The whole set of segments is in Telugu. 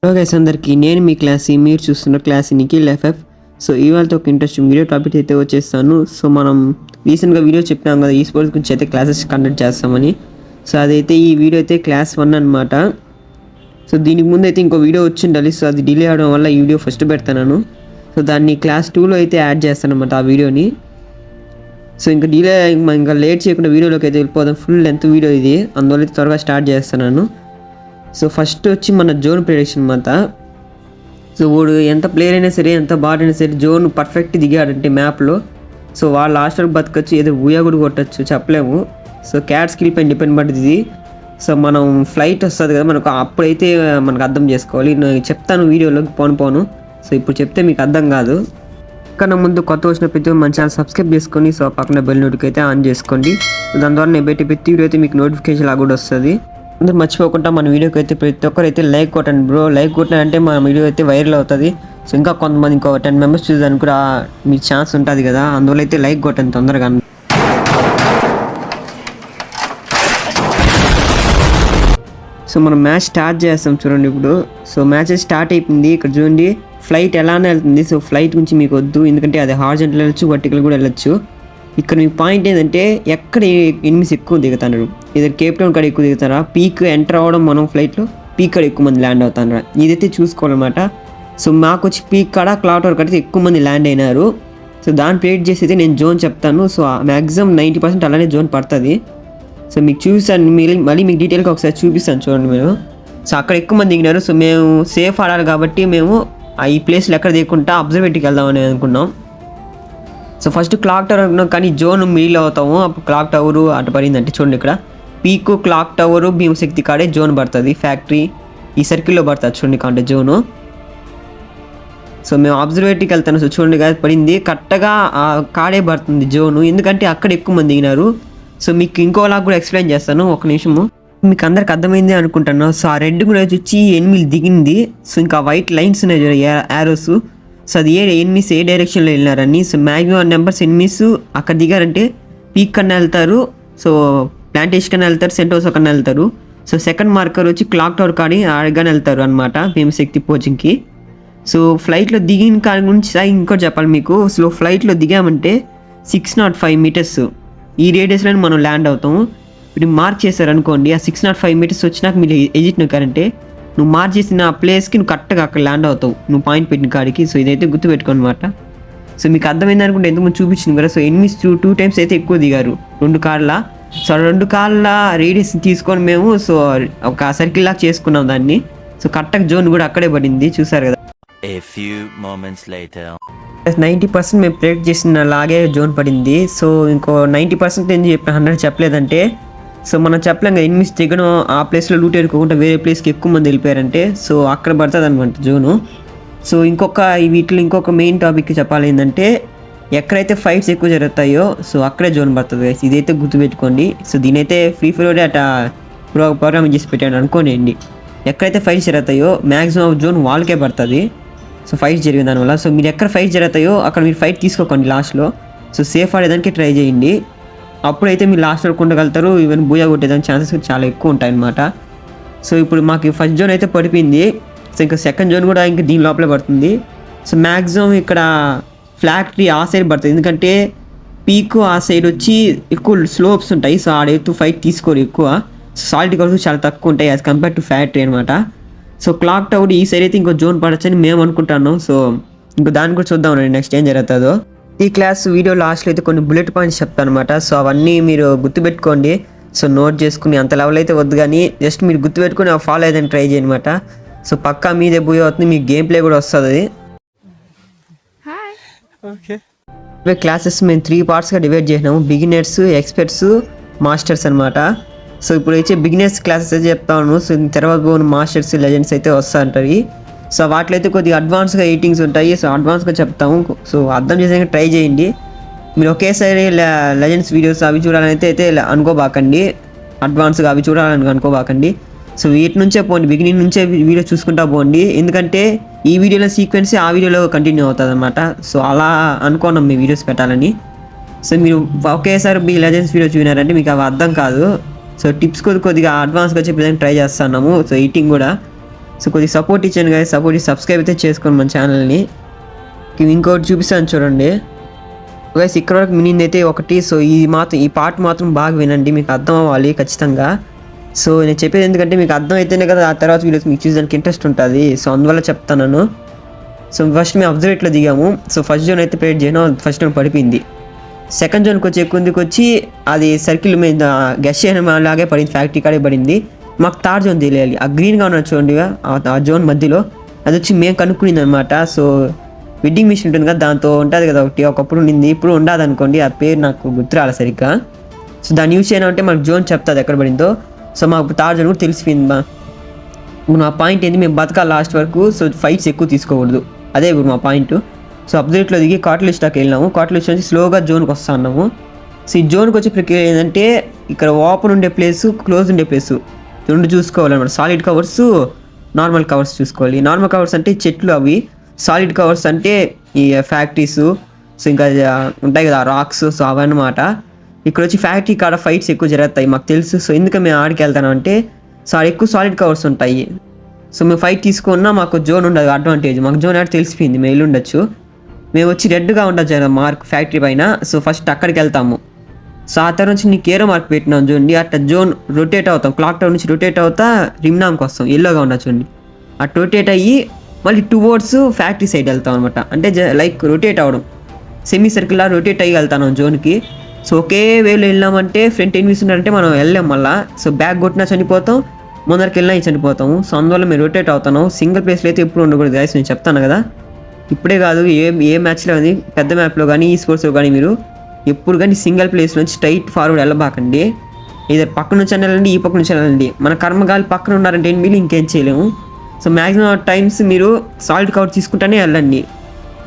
హలో గైస్ అందరికీ నేను మీ క్లాస్ మీరు చూస్తున్న క్లాస్ నిఖిల్ ఎఫ్ఎఫ్. సో ఇవాళతో ఒక ఇంట్రెస్టింగ్ వీడియో టాపిక్ అయితే వచ్చేస్తాను. సో మనం రీసెంట్గా వీడియో చెప్పాం కదా, ఈ స్పోర్ట్స్ గురించి అయితే క్లాసెస్ కండక్ట్ చేస్తామని. సో అదైతే ఈ వీడియో అయితే క్లాస్ 1 అనమాట. సో దీనికి ముందు అయితే ఇంకో వీడియో వచ్చిండాలి, సో అది డిలే అవడం వల్ల ఈ వీడియో ఫస్ట్ పెడతాను. సో దాన్ని క్లాస్ 2లో అయితే యాడ్ చేస్తాను అనమాట ఆ వీడియోని. సో ఇంకా డిలే ఇంకా లేట్ చేయకుండా వీడియోలోకి అయితే వెళ్ళిపోదాం. ఫుల్ లెంత్ వీడియో ఇది, అందువల్ల అయితే త్వరగా స్టార్ట్ చేస్తున్నాను. సో ఫస్ట్ వచ్చి మన జోన్ ప్రెడిక్షన్ అన్నమాట. సో వాడు ఎంత ప్లేయర్ అయినా సరే, ఎంత బాట్ అయినా సరే, జోన్ పర్ఫెక్ట్ దిగాడంటే మ్యాప్లో, సో వాళ్ళు లాస్ట్ వరకు బతకచ్చు, ఏదో ఊయా కూడా కొట్టచ్చు, చెప్పలేము. సో క్యాట్ స్కిల్ పైన డిపెండ్ పడుతుంది ఇది. సో మనం ఫ్లైట్ వస్తుంది కదా మనకు, అప్పుడైతే మనకు అర్థం చేసుకోవాలి. నేను చెప్తాను వీడియోలోకి పోను. సో ఇప్పుడు చెప్తే మీకు అర్థం కాదు. కన్నా ముందు కొత్త వచ్చిన ప్రతి మన ఛానల్ సబ్స్క్రైబ్ చేసుకొని, సో పక్కన బెల్ నోటిఫికేషన్ అయితే ఆన్ చేసుకోండి. సో దాని ద్వారా నేను పెట్టి ప్రతి వీడియో అయితే మీకు నోటిఫికేషన్ లాగా కూడా వస్తుంది. అందరూ మర్చిపోకుండా మన వీడియోకి అయితే ప్రతి ఒక్కరు అయితే లైక్ కొట్టండి బ్రో. లైక్ కొట్టినంటే మన వీడియో అయితే వైరల్ అవుతుంది. సో ఇంకా కొంతమంది ఇంకో 10 మెంబర్స్ చూసాను కూడా మీకు ఛాన్స్ ఉంటుంది కదా, అందువల్ల అయితే లైక్ కొట్టండి తొందరగా. సో మనం మ్యాచ్ స్టార్ట్ చేస్తాం చూడండి ఇప్పుడు. సో మ్యాచ్ స్టార్ట్ అయిపోయింది. ఇక్కడ చూడండి ఫ్లైట్ ఎలానే వెళ్తుంది. సో ఫ్లైట్ గురించి మీకు వద్దు, ఎందుకంటే అది హారిజాంటల్ వెళ్ళచ్చు, వర్టికల్ కూడా వెళ్ళచ్చు. ఇక్కడ మీ పాయింట్ ఏంటంటే ఎక్కడ ఎనిమిస్ ఎక్కువ దిగుతున్నారు, ఇద్దరు కేప్ టౌన్ కాడ ఎక్కువ దిగుతారా, పీక్ ఎంటర్ అవ్వడం మనం ఫ్లైట్లో పీక్ కాడ ఎక్కువ మంది ల్యాండ్ అవుతారా, ఇదైతే చూసుకోవాలన్నమాట. సో మాకు వచ్చి పీక్ కాడ క్లాక్ టవర్ కాడ ఎక్కువ మంది ల్యాండ్ అయినారు. సో దాన్ని ప్రేట్ చేసి అయితే నేను జోన్ చెప్తాను. సో మ్యాక్సిమం 90% అలానే జోన్ పడుతుంది. సో మీకు చూపిస్తాను, మళ్ళీ మీకు డీటెయిల్గా ఒకసారి చూపిస్తాను చూడండి మీరు. సో అక్కడ ఎక్కువ మంది దిగినారు. సో మేము సేఫ్ ఆడాలి కాబట్టి మేము ఈ ప్లేస్లో ఎక్కడ దిగకుండా అబ్జర్వేటరీకి వెళ్దామని అనుకున్నాం. సో ఫస్ట్ క్లాక్ టవర్ అనుకున్నాం, కానీ జోన్ మిడిల్ అవుతాము. అప్పుడు క్లాక్ టవరు అటు పడిందంటే చూడండి, ఇక్కడ పీకు క్లాక్ టవరు భీమశక్తి కాడే జోన్ పడుతుంది. ఫ్యాక్టరీ ఈ సర్కిల్లో పడుతుంది చూడండి కాంటే జోను. సో మేము అబ్జర్వేటరీకి వెళ్తాను. సో చూడండి కదా పడింది, కరెక్ట్గా ఆ కాడే పడుతుంది జోను, ఎందుకంటే అక్కడ ఎక్కువ మంది దిగినారు. సో మీకు ఇంకోలా కూడా ఎక్స్ప్లెయిన్ చేస్తాను, ఒక నిమిషము. మీకు అందరికి అర్థమైంది అనుకుంటాను. సో ఆ రెడ్ కూడా వచ్చి ఎనిమిది దిగింది. సో ఇంకా వైట్ లైన్స్ ఉన్నాయి యారోస్. సో అది ఎనిమిస్ ఏ డైరెక్షన్లో వెళ్ళినారని. సో మ్యాక్సిమం నెంబర్స్ ఎనిమిస్ అక్కడ దిగారంటే పీక్ కన్నా వెళ్తారు, సో ప్లాంటేషన్ కన్నా వెళ్తారు, సెంట్ హౌస్ కన్నా వెళ్తారు. సో సెకండ్ మార్కర్ వచ్చి క్లాక్ టవర్ కాడి ఆడగానే వెళ్తారు అనమాట భీమశక్తి కోచింగ్కి. సో ఫ్లైట్లో దిగిన కాడి గురించి ఇంకోటి చెప్పాలి మీకు. సో ఫ్లైట్లో దిగామంటే 605 మీటర్స్ ఈ రేడియస్లో మనం ల్యాండ్ అవుతాము. ఇప్పుడు మార్క్ చేశారు అనుకోండి, ఆ 605 మీటర్స్ వచ్చినాక మీరు ఎజిట్ నొక్కారంటే నువ్వు మార్క్ చేసిన ప్లేస్కి నువ్వు కరెక్ట్గా అక్కడ ల్యాండ్ అవుతావు, నువ్వు పాయింట్ పెట్టిన కాడికి. సో ఇదైతే గుర్తుపెట్టుకో అనమాట. సో మీకు అర్థమైంది అనుకుంటే ఎంతమంది చూపించింది కదా. సో ఎనిమిస్ 2 టైమ్స్ అయితే ఎక్కువ దిగారు 2 కార్ల. సో 2 కార్ల రేడియస్ తీసుకొని మేము సో ఒక సర్కిల్ లాగా చేసుకున్నాం దాన్ని. సో కరెక్ట్గా జోన్ కూడా అక్కడే పడింది, చూసారు కదా. 90% మేము ప్రెడిక్ట్ చేసిన లాగే జోన్ పడింది. సో ఇంకో 90% ఎందుకు చెప్పిన 100 చెప్పలేదంటే, సో మనం చెప్పలేం కదా ఎనిమిస్ దిగడం ఆ ప్లేస్లో లూట్ ఎరుకోకుండా వేరే ప్లేస్కి ఎక్కువ మంది వెళ్ళిపోయారంటే, సో అక్కడ పడుతుంది అనమాట జోను. సో వీటిలో ఇంకొక మెయిన్ టాపిక్ చెప్పాలి ఏంటంటే, ఎక్కడైతే ఫైట్స్ ఎక్కువ జరుగుతాయో సో అక్కడే జోన్ పడుతుంది. ఇదైతే గుర్తుపెట్టుకోండి. సో దీనైతే ఫ్రీ ఫైర్ అట్లా ప్రోగ్రామింగ్ చేసి పెట్టాడు అనుకోండి. ఎక్కడైతే ఫైట్స్ జరుగుతాయో మ్యాక్సిమం జోన్ వాళ్ళకే పడుతుంది. సో ఫైట్స్ జరిగిన దానివల్ల. సో మీరు ఎక్కడ ఫైట్ జరుగుతాయో అక్కడ మీరు ఫైట్ తీసుకోకండి లాస్ట్లో. సో సేఫ్ ఆడేదానికి ట్రై చేయండి, అప్పుడైతే మీరు లాస్ట్ వరకు ఉండగలుగుతారు. ఈవెన్ బూయా కొట్టేదానికి ఛాన్సెస్ చాలా ఎక్కువ ఉంటాయి అన్నమాట. సో ఇప్పుడు మాకు ఫస్ట్ జోన్ అయితే పడిపోయింది. సో ఇంకా సెకండ్ జోన్ కూడా ఇంకా దీని లోపలే పడుతుంది. సో మ్యాక్సిమం ఇక్కడ ఫ్యాక్టరీ ఆ సైడ్ పడుతుంది, ఎందుకంటే పీక్ ఆ సైడ్ వచ్చి ఎక్కువ స్లోప్స్ ఉంటాయి. సో ఆడెత్తు ఫైట్ తీసుకోరు ఎక్కువ. సో సాల్ట్ కవర్స్ చాలా తక్కువ ఉంటాయి యాజ్ కంపేర్ టు ఫ్యాక్టరీ అనమాట. సో క్లాక్ టవర్ ఈ సైడ్ అయితే ఇంకో జోన్ పడచ్చని మేము అనుకుంటున్నాం. సో ఇంకో దాన్ని కూడా చూద్దాం నెక్స్ట్ ఏం జరుగుతుందో. ఈ క్లాస్ వీడియో లాస్ట్లో అయితే కొన్ని బుల్లెట్ పాయింట్స్ చెప్తాను అనమాట. సో అవన్నీ మీరు గుర్తుపెట్టుకోండి. సో నోట్ చేసుకుని అంత లెవెల్ అయితే వద్దు, కానీ జస్ట్ మీరు గుర్తుపెట్టుకుని ఫాలో అయ్యేదని ట్రై చేయనమాట. సో పక్కా మీదే పోయి అవుతుంది, మీకు గేమ్ ప్లే కూడా వస్తుంది. క్లాసెస్ మేము 3 పార్ట్స్గా డివైడ్ చేసినాము, బిగినర్స్, ఎక్స్పర్ట్స్, మాస్టర్స్ అనమాట. సో ఇప్పుడు అయితే బిగినర్స్ క్లాసెస్ అయితే చెప్తాను. సో తర్వాత పోయిన మాస్టర్స్, లెజెండ్స్ అయితే వస్తూ ఉంటాయి. సో వాటిలో అయితే కొద్దిగా అడ్వాన్స్గా ఎయిటింగ్స్ ఉంటాయి. సో అడ్వాన్స్గా చెప్తాము. సో అర్థం చేసేందుకు ట్రై చేయండి. మీరు ఒకేసారి లెజెండ్స్ వీడియోస్ అవి చూడాలని అయితే అనుకోబాకండి, అడ్వాన్స్గా అవి చూడాలని అనుకోబాకండి. సో వీటి నుంచే పోండి, బిగినింగ్ నుంచే వీడియో చూసుకుంటా పోండి, ఎందుకంటే ఈ వీడియోలో సీక్వెన్స్ ఆ వీడియోలో కంటిన్యూ అవుతుంది అనమాట. సో అలా అనుకోన్నాం మీ వీడియోస్ పెట్టాలని. సో మీరు ఒకేసారి మీ లెజెండ్స్ వీడియో చూసినారంటే మీకు అవి అర్థం కాదు. సో టిప్స్ కొద్దిగా అడ్వాన్స్గా చెప్పేదానికి ట్రై చేస్తున్నాము. సో ఎడిటింగ్ కూడా సో కొద్దిగా సపోర్ట్ ఇచ్చాను కదా, సపోర్ట్ సబ్స్క్రైబ్ అయితే చేసుకోండి మన ఛానల్ని. ఇంకోటి చూపిస్తాను చూడండి గైస్, ఇక్కడ వరకు వినింది అయితే ఒకటి. సో ఈ పార్ట్ మాత్రం బాగా వినండి, మీకు అర్థం అవ్వాలి ఖచ్చితంగా. సో నేను చెప్పేది ఎందుకంటే మీకు అర్థం అయితేనే కదా ఆ తర్వాత వీడియోస్ మీకు చూసేదానికి ఇంట్రెస్ట్ ఉంటుంది. సో అందువల్ల చెప్తాను. సో ఫస్ట్ మేము అబ్జర్వేట్లో దిగాము. సో ఫస్ట్ జోన్ అయితే ప్లేట్ చేయను, ఫస్ట్ జోన్ పడిపోయింది. సెకండ్ జోన్కి వచ్చి ఎక్కువకి వచ్చి అది సర్కిల్ మీద గెస్ చేయడం అలాగే పడింది, ఫ్యాక్టరీ కాడే పడింది. మాకు థర్డ్ జోన్ తెలియాలి, ఆ గ్రీన్గా ఉన్న చూడండి ఆ జోన్ మధ్యలో, అది వచ్చి మేము కనుక్కునింది అనమాట. సో వెడ్డింగ్ మిషన్ ఉంటుంది కదా, దాంతో ఉంటుంది కదా ఒకటి, ఒకప్పుడు ఉండింది, ఇప్పుడు ఉండదు అనుకోండి, ఆ పేరు నాకు గుర్తురాలి సరిగ్గా. సో దాన్ని యూజ్ చేయడం అంటే మనకు జోన్ చెప్తుంది ఎక్కడ పడిందో. సో మాకు థర్డ్ జోన్ కూడా తెలిసిపోయింది. మా పాయింట్ ఏంటి, మేము బతకాలి లాస్ట్ వరకు. సో ఫైట్స్ ఎక్కువ తీసుకోకూడదు, అదే ఇప్పుడు మా పాయింట్. సో అబ్జర్వేట్లో దిగి కాటలిస్టాకి వెళ్ళినాము. కాటలిస్ట్ నుంచి స్లోగా జోన్కి వస్తా ఉన్నాము. సో ఈ జోన్కి వచ్చే ప్రక్రియ ఏంటంటే ఇక్కడ ఓపెన్ ఉండే ప్లేసు, క్లోజ్ ఉండే ప్లేసు రెండు చూసుకోవాలన్నమాట. సాలిడ్ కవర్స్, నార్మల్ కవర్స్ చూసుకోవాలి. నార్మల్ కవర్స్ అంటే చెట్లు అవి, సాలిడ్ కవర్స్ అంటే ఈ ఫ్యాక్టరీస్, సో ఇంకా ఉంటాయి కదా రాక్స్, సో అవన్నమాట. ఇక్కడ వచ్చి ఫ్యాక్టరీ కాడ ఫైట్స్ ఎక్కువ జరుగుతాయి మాకు తెలుసు. సో ఎందుకు మేము ఆడికి వెళ్తాను అంటే, సో ఆడ ఎక్కువ సాలిడ్ కవర్స్ ఉంటాయి. సో మేము ఫైట్ తీసుకున్నా మాకు జోన్ ఉండదు, అడ్వాంటేజ్. మాకు జోన్ ఆడ తెలిసిపోయింది, మేము వెళ్ళుండొచ్చు. మేము వచ్చి రెడ్గా ఉండొచ్చు మార్క్ ఫ్యాక్టరీ పైన. సో ఫస్ట్ అక్కడికి వెళ్తాము. సో ఆ తర్వాత నుంచి నీకు ఏరో మార్క్ పెట్టినాం చూడండి, అట్లా జోన్ రొటేట్ అవుతాం, క్లాక్ టవర్ నుంచి రొటేట్ అవుతా రిమ్నామ్కి వస్తాం, ఎల్లోగా ఉండదు చూడండి. అటు రొటేట్ అయ్యి మళ్ళీ టువర్డ్స్ ఫ్యాక్టరీ సైడ్ వెళ్తాం అనమాట. అంటే లైక్ రొటేట్ అవ్వడం, సెమీ సర్కిల్లా రొటేట్ అయ్యి వెళ్తాను జోన్కి. సో ఒకే వేలో వెళ్ళామంటే ఫ్రంట్ ఎనిమిస్ ఉన్నారంటే మనం వెళ్ళాం మళ్ళీ. సో బ్యాక్ కొట్టినా చనిపోతాం, ముందరికి వెళ్ళినా చనిపోతాము. సో అందువల్ల మేము రొటేట్ అవుతాను. సింగిల్ ప్లేస్లో అయితే ఎప్పుడు ఉండకూడదు గైస్, నేను చెప్తాను కదా. ఇప్పుడే కాదు, ఏ మ్యాచ్లో కానీ, పెద్ద మ్యాప్లో కానీ, ఈ స్పోర్ట్స్లో కానీ మీరు ఎప్పుడు కానీ సింగిల్ ప్లేస్ నుంచి స్ట్రైట్ ఫార్వర్డ్ వెళ్ళబాకండి. ఇద్దరు పక్క నుంచి వెళ్ళండి, ఈ పక్క నుంచి వెళ్ళండి. మన కర్మగాలి పక్కన ఉన్నారంటే మీరు ఇంకేం చేయలేము. సో మ్యాక్సిమం టైమ్స్ మీరు సాలిడ్ కవర్ తీసుకుంటూనే వెళ్ళండి.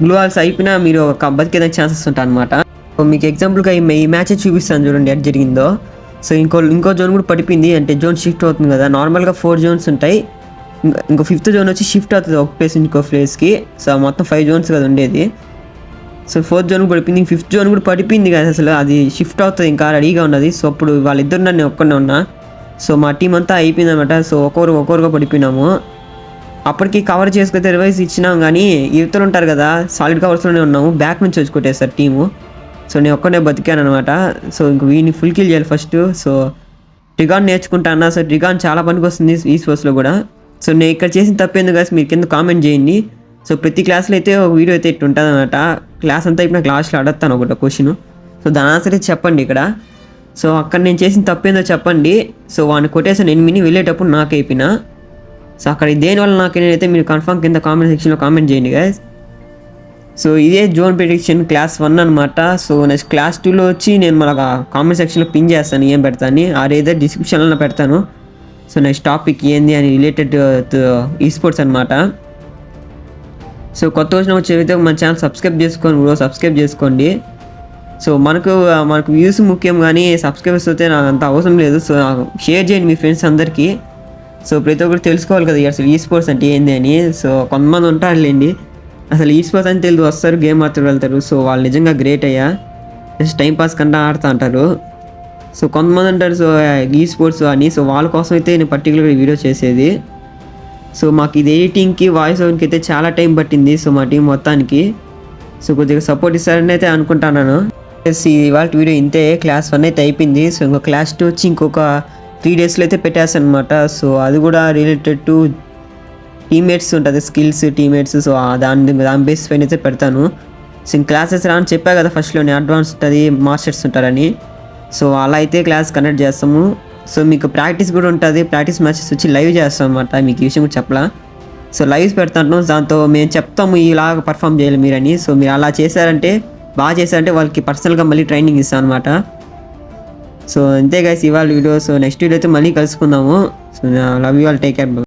గ్లూ వాల్స్ అయిపోయినా మీరు ఒక బతికేదానికి ఛాన్సెస్ ఉంటాయి అనమాట. సో మీకు ఎగ్జాంపుల్గా ఈ మ్యాచ్ చూపిస్తాను చూడండి ఎట్ జరిగిందో. సో ఇంకో జోన్ కూడా పడిపోయింది, అంటే జోన్ షిఫ్ట్ అవుతుంది కదా. నార్మల్గా 4 జోన్స్ ఉంటాయి, ఇంకో 5th జోన్ వచ్చి షిఫ్ట్ అవుతుంది ఒక ప్లేస్ ఇంకో ప్లేస్కి. సో మొత్తం 5 జోన్స్ కదా ఉండేది. సో 4th జోన్ కూడా పడిపోయింది, 5th జోన్ కూడా పడిపోయింది కదా. అసలు అది షిఫ్ట్ అవుతుంది, ఇంకా రెడీగా ఉన్నది. సో అప్పుడు వాళ్ళిద్దరు నేను ఒక్కనే ఉన్నా. సో మా టీం అంతా అయిపోయింది అనమాట. సో ఒక్కొక్కరుగా పడిపోయినాము. అప్పటికి కవర్ చేసుకుంటే రివైజ్ ఇచ్చినాం, కానీ యువతలు ఉంటారు కదా సాలిడ్ కవర్స్లోనే ఉన్నాము. బ్యాక్ నుంచి వచ్చి కొట్టేస్తారు టీము. సో నేను ఒక్కనే బతికాను అనమాట. సో ఇంక వీడిని ఫుల్ కిల్ చేయాలి ఫస్ట్. సో ట్రిగాన్ నేర్చుకుంటా అన్నా. సో ట్రిగాన్ చాలా పనికి వస్తుంది ఈ స్పోర్ట్స్లో కూడా. సో నేను ఇక్కడ చేసిన తప్పేందుకు కాదు, మీరు కింద కామెంట్ చేయండి. సో ప్రతి క్లాస్లో అయితే ఒక వీడియో అయితే ఇట్టు ఉంటుంది అనమాట. క్లాస్ అంతా ఇప్పుడు క్లాస్లో అడుగుతాను ఒకటి క్వశ్చన్. సో దాని ఆన్సర్ అయితే చెప్పండి ఇక్కడ. సో అక్కడ నేను చేసిన తప్పేందో చెప్పండి. సో వాడిని కొట్టేసాను ఎనిమిని, వెళ్ళేటప్పుడు నాకు అయిపోయినా. సో అక్కడ దేనివల్ల నాకైతే మీరు కన్ఫర్మ్ కింద కామెంట్ సెక్షన్లో కామెంట్ చేయండి గైస్. సో ఇదే జోన్ ప్రిడిక్షన్ క్లాస్ 1 అనమాట. సో నెక్స్ట్ క్లాస్ 2లో వచ్చి నేను మన కామెంట్ సెక్షన్లో పిన్ చేస్తాను ఏం పెడతాను, అదేదో డిస్క్రిప్షన్లో పెడతాను. సో నెక్స్ట్ టాపిక్ ఏంది అని రిలేటెడ్ ఈ స్పోర్ట్స్ అనమాట. సో కొత్త వచ్చిన వచ్చేవైతే మన ఛానల్ సబ్స్క్రైబ్ చేసుకోండి. సో మనకు వ్యూస్ ముఖ్యం, కానీ సబ్స్క్రైబర్స్ అయితే నాకు అంత అవసరం లేదు. సో షేర్ చేయండి మీ ఫ్రెండ్స్ అందరికీ. సో ప్రతి ఒక్కరు తెలుసుకోవాలి కదా అసలు ఈ స్పోర్ట్స్ అంటే ఏంది అని. సో కొంతమంది ఉంటారులేండి అసలు ఈ స్పోర్ట్స్ అని తెలియదు, వస్తారు గేమ్ ఆడుతూ వెళ్తారు. సో వాళ్ళు నిజంగా గ్రేట్ అయ్యా, జస్ట్ టైం పాస్ కంటే ఆడుతూ అంటారు. సో కొంతమంది అంటారు సో ఈ స్పోర్ట్స్ అని. సో వాళ్ళ కోసం అయితే నేను పర్టికులర్గా వీడియో చేసేది. సో మాకు ఇది ఎడిటింగ్కి వాయిస్ ఓవర్కి అయితే చాలా టైం పట్టింది. సో మా టీం మొత్తానికి సో కొద్దిగా సపోర్ట్ ఇస్తారని అయితే అనుకుంటున్నాను. ఇవాళ వీడియో ఇంతే. క్లాస్ 1 అయితే అయిపోయింది. సో ఇంకో క్లాస్ 2 వచ్చి ఇంకొక 3 డేస్లో అయితే పెట్టేస్తాను అనమాట. సో అది కూడా రిలేటెడ్ టు టీమ్మేట్స్ ఉంటుంది, స్కిల్స్ టీమ్మేట్స్. సో దాని బేస్ పైన అయితే పెడతాను. సో క్లాసెస్ రాని చెప్పా కదా ఫస్ట్లోనే, అడ్వాన్స్ ఉంటుంది, మాస్టర్స్ ఉంటారని. సో అలా అయితే క్లాస్ కండక్ట్ చేస్తాము. సో మీకు ప్రాక్టీస్ కూడా ఉంటుంది, ప్రాక్టీస్ మ్యాచెస్ వచ్చి లైవ్ చేస్తాం అనమాట. మీకు ఈ విషయం కూడా చెప్పలా. సో లైవ్స్ పెడతాను, దాంతో మేము చెప్తాము ఇలాగ పర్ఫామ్ చేయాలి మీరని. సో మీరు అలా బాగా చేశారంటే వాళ్ళకి పర్సనల్గా మళ్ళీ ట్రైనింగ్ ఇస్తాం అనమాట. సో అంతే గైస్ ఇవాళ వీడియో. సో నెక్స్ట్ వీడియో అయితే మళ్ళీ కలుసుకుందాము. So love you all, take care.